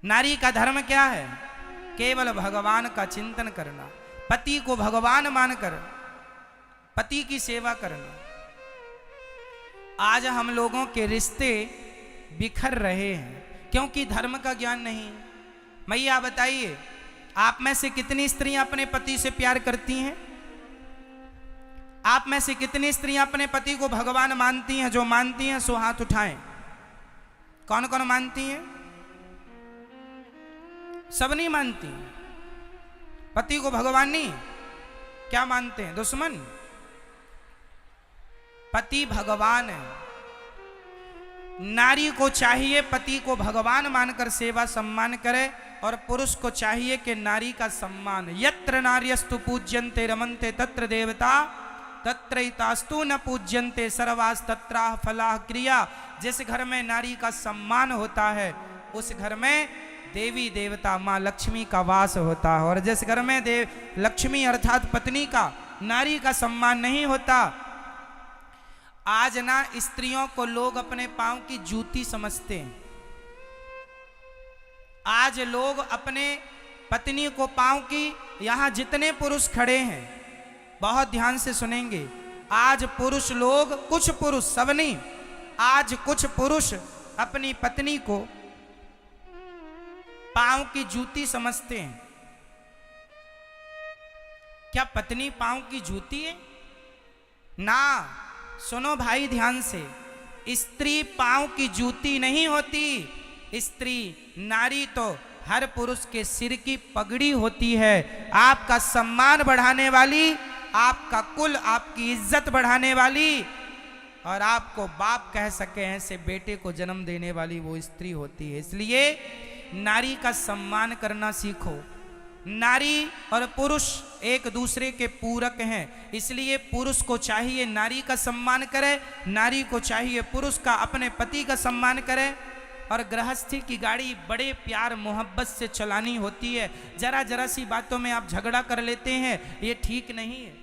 नारी का धर्म क्या है? केवल भगवान का चिंतन करना, पति को भगवान मानकर पति की सेवा करना। आज हम लोगों के रिश्ते बिखर रहे हैं क्योंकि धर्म का ज्ञान नहीं। मैया बताइए, आप में से कितनी स्त्रियां अपने पति से प्यार करती हैं? आप में से कितनी स्त्रियां अपने पति को भगवान मानती हैं? जो मानती हैं सो हाथ उठाएं। कौन कौन मानती हैं? सब नहीं मानती। पति को भगवान नहीं, क्या मानते हैं? दुश्मन। पति भगवान है। नारी को चाहिए पति को भगवान मानकर सेवा सम्मान करे, और पुरुष को चाहिए कि नारी का सम्मान। यत्र नार्यस्तु पूज्यन्ते रमन्ते तत्र देवता तत्रैतास्तु न पूज्यन्ते सर्वास् तत्राह फलाह क्रिया। जिस घर में नारी का सम्मान होता है उस घर में देवी देवता माँ लक्ष्मी का वास होता है, और जिस घर में लक्ष्मी अर्थात पत्नी का, नारी का सम्मान नहीं होता। आज ना स्त्रियों को लोग अपने पांव की जूती समझते हैं। आज लोग अपने पत्नी को पांव की, यहां जितने पुरुष खड़े हैं बहुत ध्यान से सुनेंगे, आज पुरुष लोग, कुछ पुरुष, सब नहीं, आज कुछ पुरुष अपनी पत्नी को पांव की जूती समझते हैं। क्या पत्नी पांव की जूती है? ना, सुनो भाई ध्यान से, स्त्री पांव की जूती नहीं होती। स्त्री, नारी तो हर पुरुष के सिर की पगड़ी होती है। आपका सम्मान बढ़ाने वाली, आपका कुल, आपकी इज्जत बढ़ाने वाली, और आपको बाप कह सके ऐसे बेटे को जन्म देने वाली वो स्त्री होती है। इसलिए नारी का सम्मान करना सीखो। नारी और पुरुष एक दूसरे के पूरक हैं, इसलिए पुरुष को चाहिए नारी का सम्मान करे, नारी को चाहिए पुरुष का, अपने पति का सम्मान करे। और गृहस्थी की गाड़ी बड़े प्यार मोहब्बत से चलानी होती है। जरा जरा सी बातों में आप झगड़ा कर लेते हैं, ये ठीक नहीं है।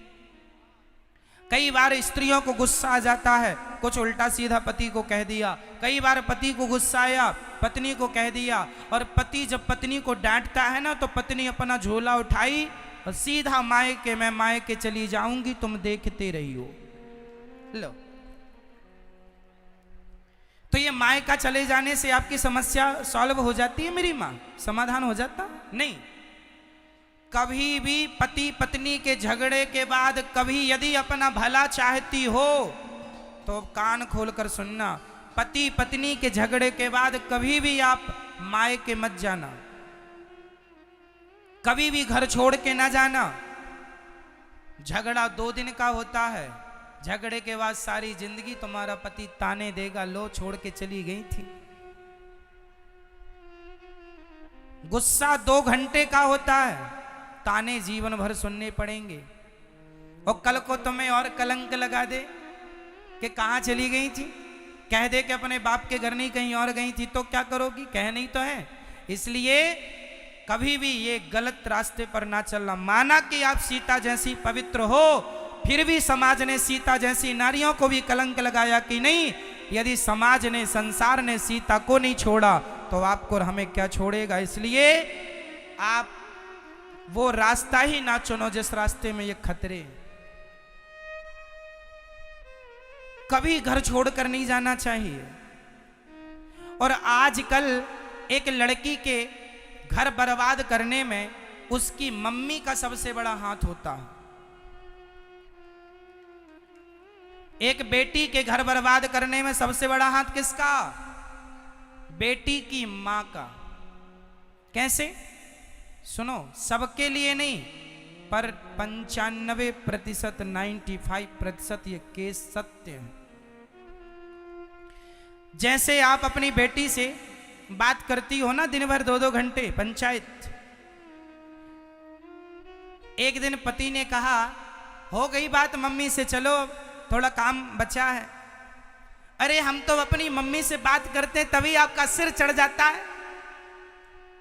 कई बार स्त्रियों को गुस्सा आ जाता है, कुछ उल्टा सीधा पति को कह दिया। कई बार पति को गुस्सा आया, पत्नी को कह दिया। और पति जब पत्नी को डांटता है ना, तो पत्नी अपना झोला उठाई और सीधा मायके, मैं मायके चली जाऊंगी, तुम देखते रहियो। लो, तो ये मायका चले जाने से आपकी समस्या सॉल्व हो जाती है मेरी माँ? समाधान हो जाता नहीं। कभी भी पति पत्नी के झगड़े के बाद कभी यदि अपना भला चाहती हो तो कान खोलकर सुनना, पति पत्नी के झगड़े के बाद कभी भी आप मायके मत जाना, कभी भी घर छोड़ के ना जाना। झगड़ा 2 दिन का होता है, झगड़े के बाद सारी जिंदगी तुम्हारा पति ताने देगा, लो छोड़ के चली गई थी। गुस्सा 2 घंटे का होता है, ताने जीवन भर सुनने पड़ेंगे। और कल को तुम्हें और कलंक लगा दे कि कहां चली गई थी, कह दे कि अपने बाप के घर नहीं कहीं और गई थी, तो क्या करोगी? कह नहीं तो है। इसलिए कभी भी ये गलत रास्ते पर ना चलना। माना कि आप सीता जैसी पवित्र हो, फिर भी समाज ने सीता जैसी नारियों को भी कलंक लगाया कि नहीं। यदि समाज ने, संसार ने सीता को नहीं छोड़ा तो आपको और हमें क्या छोड़ेगा? इसलिए आप वो रास्ता ही ना चुनो जिस रास्ते में ये खतरे। कभी घर छोड़कर नहीं जाना चाहिए। और आजकल एक लड़की के घर बर्बाद करने में उसकी मम्मी का सबसे बड़ा हाथ होता है। एक बेटी के घर बर्बाद करने में सबसे बड़ा हाथ किसका? बेटी की मां का। कैसे? सुनो, सबके लिए नहीं, पर 95%, 95% ये केस सत्य है। जैसे आप अपनी बेटी से बात करती हो ना दिन भर 2-2 घंटे पंचायत, एक दिन पति ने कहा, हो गई बात मम्मी से, चलो थोड़ा काम बचा है। अरे हम तो अपनी मम्मी से बात करते तभी आपका सिर चढ़ जाता है,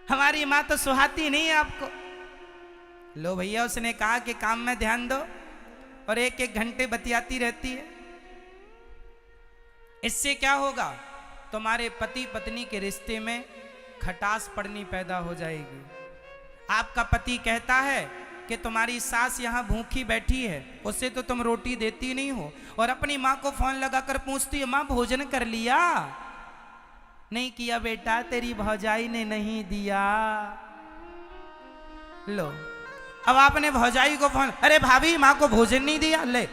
हमारी माँ तो सुहाती नहीं है आपको। लो भैया, उसने कहा कि काम में ध्यान दो, और 1-1 घंटे बतियाती रहती है। इससे क्या होगा? तुम्हारे पति पत्नी के रिश्ते में खटास पड़नी पैदा हो जाएगी। आपका पति कहता है कि तुम्हारी सास यहाँ भूखी बैठी है, उसे तो तुम रोटी देती नहीं हो, और अपनी माँ को फोन लगाकर पूछती है माँ भोजन कर लिया? नहीं किया बेटा, तेरी भौजाई ने नहीं दिया। लो, अब आपने भौजाई को फोन, अरे भाभी माँ को भोजन नहीं दिया। ले,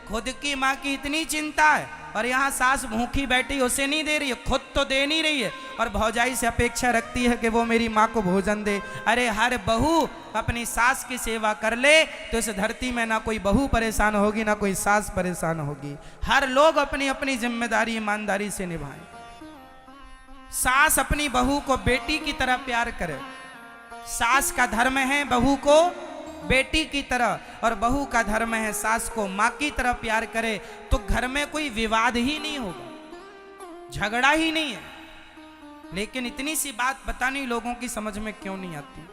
खुद की माँ की इतनी चिंता है और यहाँ सास भूखी बैठी, उसे नहीं दे रही है, खुद तो दे नहीं रही है, और भौजाई से अपेक्षा रखती है कि वो मेरी माँ को भोजन दे। अरे हर बहू अपनी सास की सेवा कर ले तो इस धरती में ना कोई बहू परेशान होगी ना कोई सास परेशान होगी। हर लोग अपनी अपनी जिम्मेदारी ईमानदारी से निभाएं। सास अपनी बहू को बेटी की तरह प्यार करे। सास का धर्म है बहू को बेटी की तरह, और बहू का धर्म है सास को माँ की तरह प्यार करे, तो घर में कोई विवाद ही नहीं होगा, झगड़ा ही नहीं है। लेकिन इतनी सी बात पता नहीं लोगों की समझ में क्यों नहीं आती।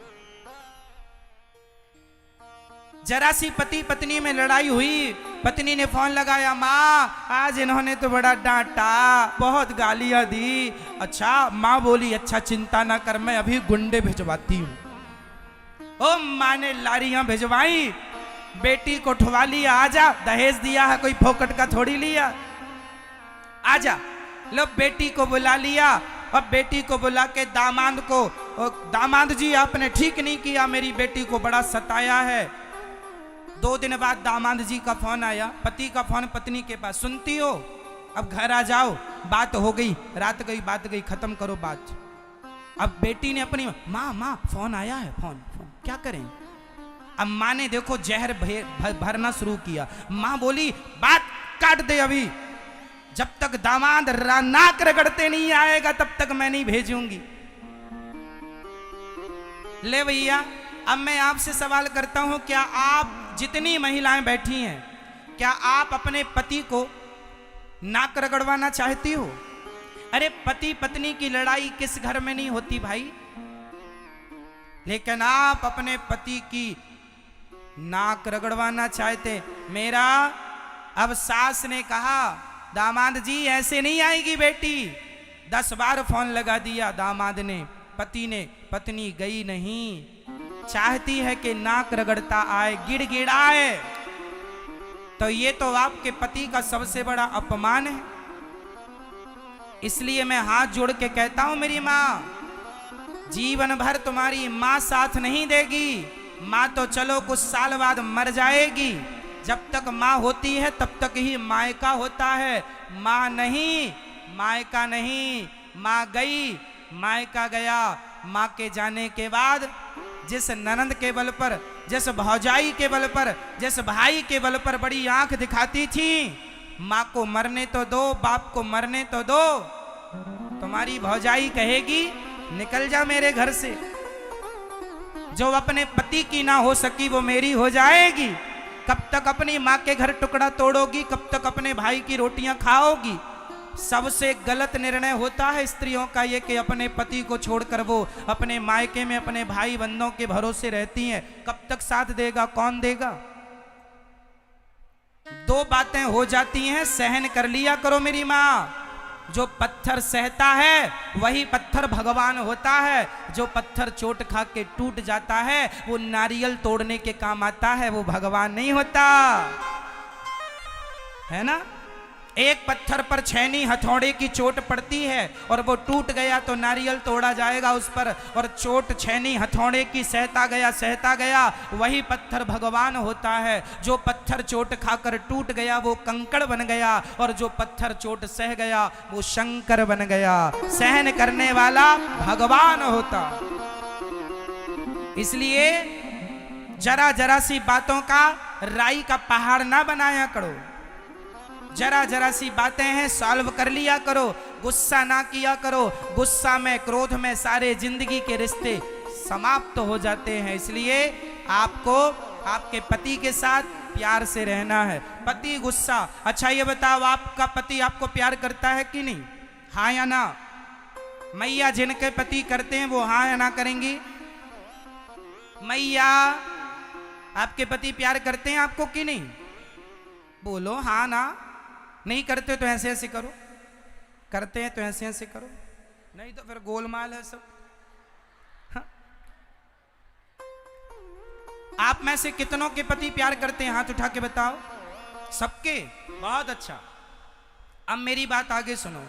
जरा सी पति पत्नी में लड़ाई हुई, पत्नी ने फोन लगाया, माँ आज इन्होंने तो बड़ा डांटा, बहुत गालियां दी। अच्छा, माँ बोली अच्छा चिंता ना कर, मैं अभी गुंडे भिजवाती हूँ। ओ माँ ने लारियां भिजवाई, बेटी को उठवा लिया, आजा दहेज दिया है, कोई फोकट का थोड़ी लिया, आजा। लो बेटी को बुला लिया, अब बेटी को बुला के दामाद को, दामाद जी आपने ठीक नहीं किया, मेरी बेटी को बड़ा सताया है। 2 दिन बाद दामाद जी का फोन आया, पति का फोन पत्नी के पास, सुनती हो अब घर आ जाओ, बात हो गई, रात गई बात गई, खत्म करो बात। अब बेटी ने अपनी माँ फोन आया है, फोन क्या करें? अब माँ ने देखो जहर भरना शुरू किया। माँ बोली बात काट दे, अभी जब तक दामाद नाक रगड़ते नहीं आएगा तब तक मैं नहीं भेजूंगी। ले भैया, अब मैं आपसे सवाल करता हूं, क्या आप जितनी महिलाएं बैठी हैं, क्या आप अपने पति को नाक रगड़वाना चाहती हो? अरे पति पत्नी की लड़ाई किस घर में नहीं होती भाई, लेकिन आप अपने पति की नाक रगड़वाना चाहते। मेरा अब सास ने कहा दामाद जी ऐसे नहीं आएगी बेटी, 10 बार फोन लगा दिया दामाद ने, पति ने, पत्नी गई नहीं। चाहती है कि नाक रगड़ता आए, गिड़गिड़ाए, तो ये तो आपके पति का सबसे बड़ा अपमान है। इसलिए मैं हाथ जोड़ के कहता हूं मेरी माँ, जीवन भर तुम्हारी माँ साथ नहीं देगी। माँ तो चलो कुछ साल बाद मर जाएगी, जब तक माँ होती है तब तक ही मायका होता है। माँ नहीं, मायका नहीं। माँ गई, मायका गया। माँ के जाने के बाद जिस ननंद के बल पर, जिस भौजाई के बल पर, जिस भाई के बल पर बड़ी आंख दिखाती थी, माँ को मरने तो दो, बाप को मरने तो दो, तुम्हारी भौजाई कहेगी निकल जा मेरे घर से। जो अपने पति की ना हो सकी वो मेरी हो जाएगी। कब तक अपनी माँ के घर टुकड़ा तोड़ोगी, कब तक अपने भाई की रोटियां खाओगी? सबसे गलत निर्णय होता है स्त्रियों का ये कि अपने पति को छोड़कर वो अपने मायके में अपने भाई बंधों के भरोसे रहती हैं। कब तक साथ देगा, कौन देगा? 2 बातें हो जाती हैं, सहन कर लिया करो मेरी माँ। जो पत्थर सहता है वही पत्थर भगवान होता है। जो पत्थर चोट खा के टूट जाता है वो नारियल तोड़ने के काम आता है, वो भगवान नहीं होता, है ना। एक पत्थर पर छैनी हथौड़े की चोट पड़ती है और वो टूट गया तो नारियल तोड़ा जाएगा उस पर, और चोट छैनी हथौड़े की सहता गया वही पत्थर भगवान होता है। जो पत्थर चोट खाकर टूट गया वो कंकड़ बन गया, और जो पत्थर चोट सह गया वो शंकर बन गया। सहन करने वाला भगवान होता। इसलिए जरा जरा सी बातों का राई का पहाड़ ना बनाया करो। जरा जरा सी बातें हैं, सॉल्व कर लिया करो, गुस्सा ना किया करो। गुस्सा में, क्रोध में सारे जिंदगी के रिश्ते समाप्त हो जाते हैं। इसलिए आपको आपके पति के साथ प्यार से रहना है। पति गुस्सा, अच्छा ये बताओ आपका पति आपको प्यार करता है कि नहीं? हाँ या ना? मैया जिनके पति करते हैं वो हाँ या ना करेंगी? मैया आपके पति प्यार करते हैं आपको कि नहीं? बोलो हाँ ना। नहीं करते तो ऐसे ऐसे करो, करते हैं तो ऐसे ऐसे करो, नहीं तो फिर गोलमाल है सब। आप में से कितनों के पति प्यार करते हैं? हाथ उठा के बताओ। सबके? बहुत अच्छा। अब मेरी बात आगे सुनो।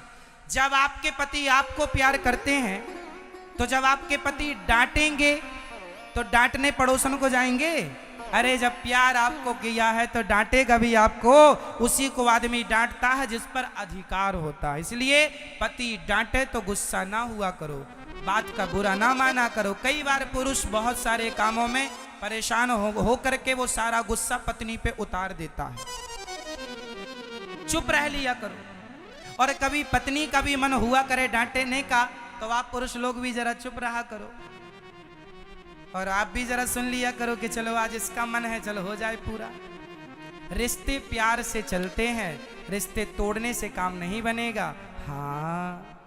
जब आपके पति आपको प्यार करते हैं तो जब आपके पति डांटेंगे तो डांटने पड़ोसन को जाएंगे? अरे जब प्यार आपको किया है तो डांटेगा भी आपको, उसी को आदमी डांटता है जिस पर अधिकार होता है। इसलिए पति डांटे तो गुस्सा ना हुआ करो, बात का बुरा ना माना करो। कई बार पुरुष बहुत सारे कामों में परेशान हो करके वो सारा गुस्सा पत्नी पे उतार देता है, चुप रह लिया करो। और कभी पत्नी का भी मन हुआ करे डांटने का तो आप पुरुष लोग भी जरा चुप रहा करो, और आप भी जरा सुन लिया करो कि चलो आज इसका मन है, चलो हो जाए पूरा। रिश्ते प्यार से चलते हैं, रिश्ते तोड़ने से काम नहीं बनेगा। हाँ,